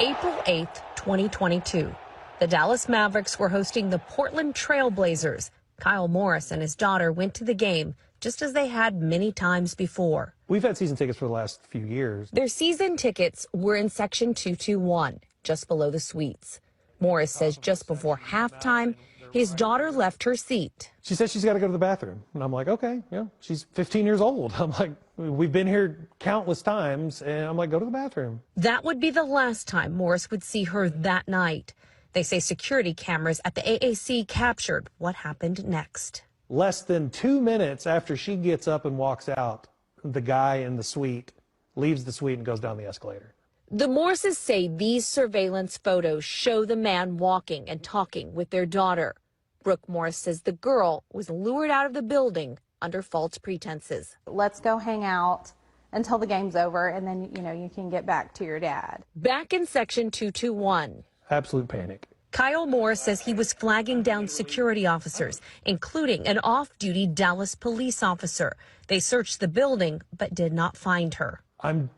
April 8th, 2022. The Dallas Mavericks were hosting the Portland Trail Blazers. Kyle Morris and his daughter went to the game just as they had many times before. We've had season tickets for the last few years. Their season tickets were in section 221, just below the suites. Morris says just before halftime, his daughter left her seat. She said she's got to go to the bathroom. And I'm like, okay, yeah, she's 15 years old. I'm like, we've been here countless times. And I'm like, go to the bathroom. That would be the last time Morris would see her that night. They say security cameras at the AAC captured what happened next. Less than 2 minutes after she gets up and walks out, the guy in the suite leaves the suite and goes down the escalator. The Morrises say these surveillance photos show the man walking and talking with their daughter. Brooke Morris says the girl was lured out of the building under false pretenses. Let's go hang out until the game's over, and then, you can get back to your dad. Back in section 221. Absolute panic. Kyle Morris says he was flagging down security officers, including an off-duty Dallas police officer. They searched the building, but did not find her. I'm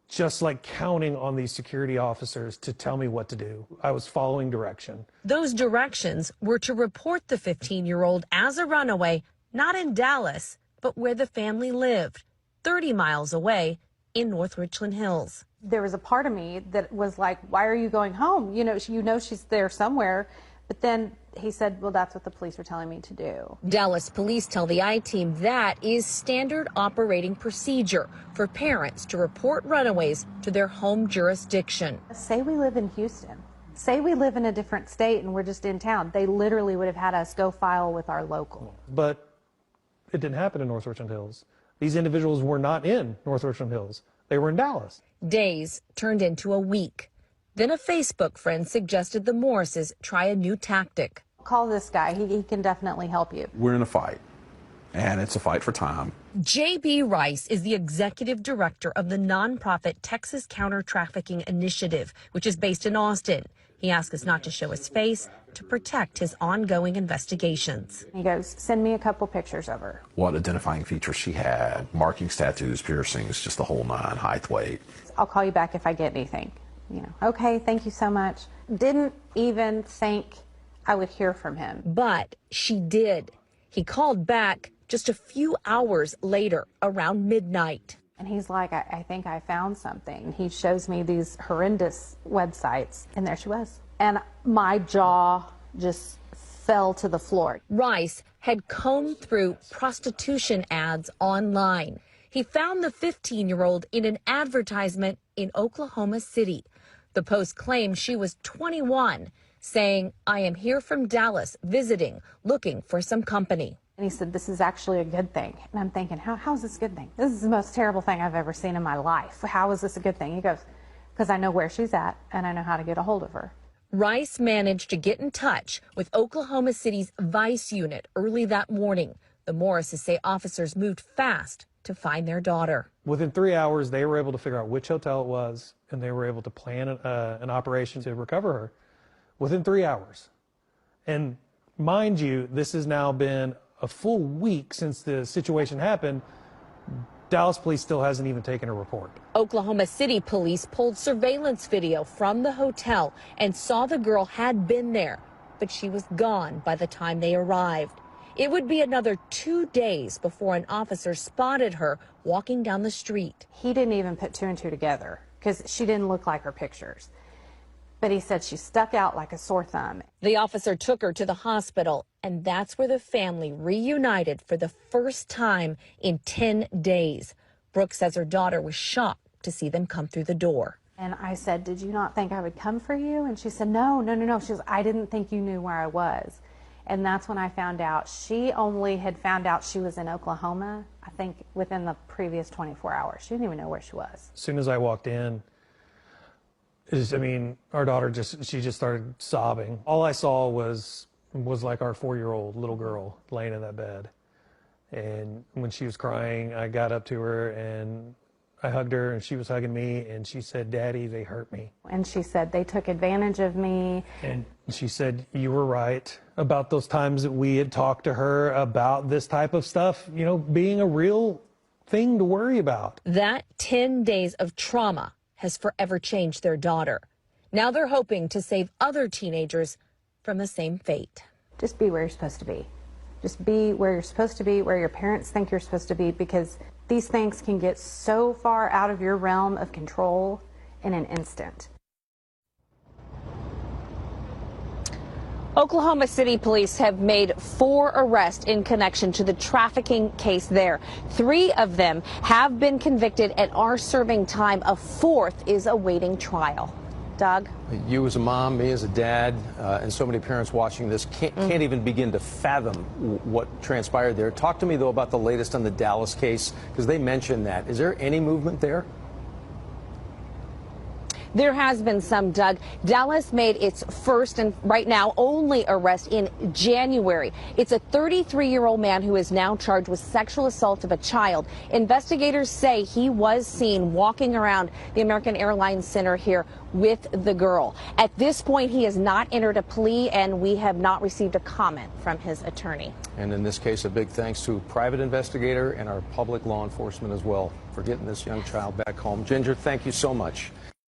just like counting on these security officers to tell me what to do. I was following direction. Those directions were to report the 15-year-old as a runaway, not in Dallas, but where the family lived, 30 miles away in North Richland Hills. There was a part of me that was like, why are you going home? You know she's there somewhere. But then he said, well, that's what the police are telling me to do. Dallas police tell the I-Team that is standard operating procedure for parents to report runaways to their home jurisdiction. Say we live in Houston. Say we live in a different state and we're just in town. They literally would have had us go file with our local. But it didn't happen in North Richland Hills. These individuals were not in North Richland Hills. They were in Dallas. Days turned into a week. Then a Facebook friend suggested the Morrises try a new tactic. Call this guy. He can definitely help you. We're in a fight, and it's a fight for time. J.B. Rice is the executive director of the nonprofit Texas Counter-Trafficking Initiative, which is based in Austin. He asked us not to show his face to protect his ongoing investigations. He goes, send me a couple pictures of her. What identifying features she had, markings, tattoos, piercings, just the whole nine, height, weight. I'll call you back if I get anything. Okay, thank you so much. Didn't even think I would hear from him. But she did. He called back just a few hours later, around midnight. And he's like, I think I found something. He shows me these horrendous websites, and there she was. And my jaw just fell to the floor. Rice had combed through prostitution ads online. He found the 15-year-old in an advertisement in Oklahoma City. The post claimed she was 21, saying, I am here from Dallas, visiting, looking for some company. And he said, this is actually a good thing. And I'm thinking, how is this a good thing? This is the most terrible thing I've ever seen in my life. How is this a good thing? He goes, because I know where she's at and I know how to get a hold of her. Rice managed to get in touch with Oklahoma City's Vice unit early that morning. The Morrises say officers moved fast to find their daughter. Within 3 hours, they were able to figure out which hotel it was, and they were able to plan an operation to recover her within 3 hours. And mind you, this has now been a full week since the situation happened. Dallas police still hasn't even taken a report. Oklahoma City police pulled surveillance video from the hotel and saw the girl had been there, but she was gone by the time they arrived. It would be another 2 days before an officer spotted her walking down the street. He didn't even put two and two together because she didn't look like her pictures. But he said she stuck out like a sore thumb. The officer took her to the hospital, and that's where the family reunited for the first time in 10 days. Brooke says her daughter was shocked to see them come through the door. And I said, did you not think I would come for you? And she said, no. She goes, I didn't think you knew where I was. And that's when I found out. She only had found out she was in Oklahoma, I think, within the previous 24 hours. She didn't even know where she was. As soon as I walked in, our daughter just started sobbing. All I saw was like our 4-year-old little girl laying in that bed. And when she was crying, I got up to her and I hugged her, and she was hugging me, and she said, Daddy, they hurt me. And she said, they took advantage of me. And she said, you were right about those times that we had talked to her about this type of stuff, being a real thing to worry about. That 10 days of trauma has forever changed their daughter. Now they're hoping to save other teenagers from the same fate. Just be where you're supposed to be. Just be where you're supposed to be, where your parents think you're supposed to be, because these things can get so far out of your realm of control in an instant. Oklahoma City police have made 4 arrests in connection to the trafficking case there. 3 of them have been convicted and are serving time. A 4th is awaiting trial. Doug? You as a mom, me as a dad, and so many parents watching this can't even begin to fathom what transpired there. Talk to me, though, about the latest on the Dallas case, because they mentioned that. Is there any movement there? There has been some, Doug. Dallas made its first and right now only arrest in January. It's a 33-year-old man who is now charged with sexual assault of a child. Investigators say he was seen walking around the American Airlines Center here with the girl. At this point, he has not entered a plea, and we have not received a comment from his attorney. And in this case, a big thanks to a private investigator and our public law enforcement as well for getting this young child back home. Ginger, thank you so much.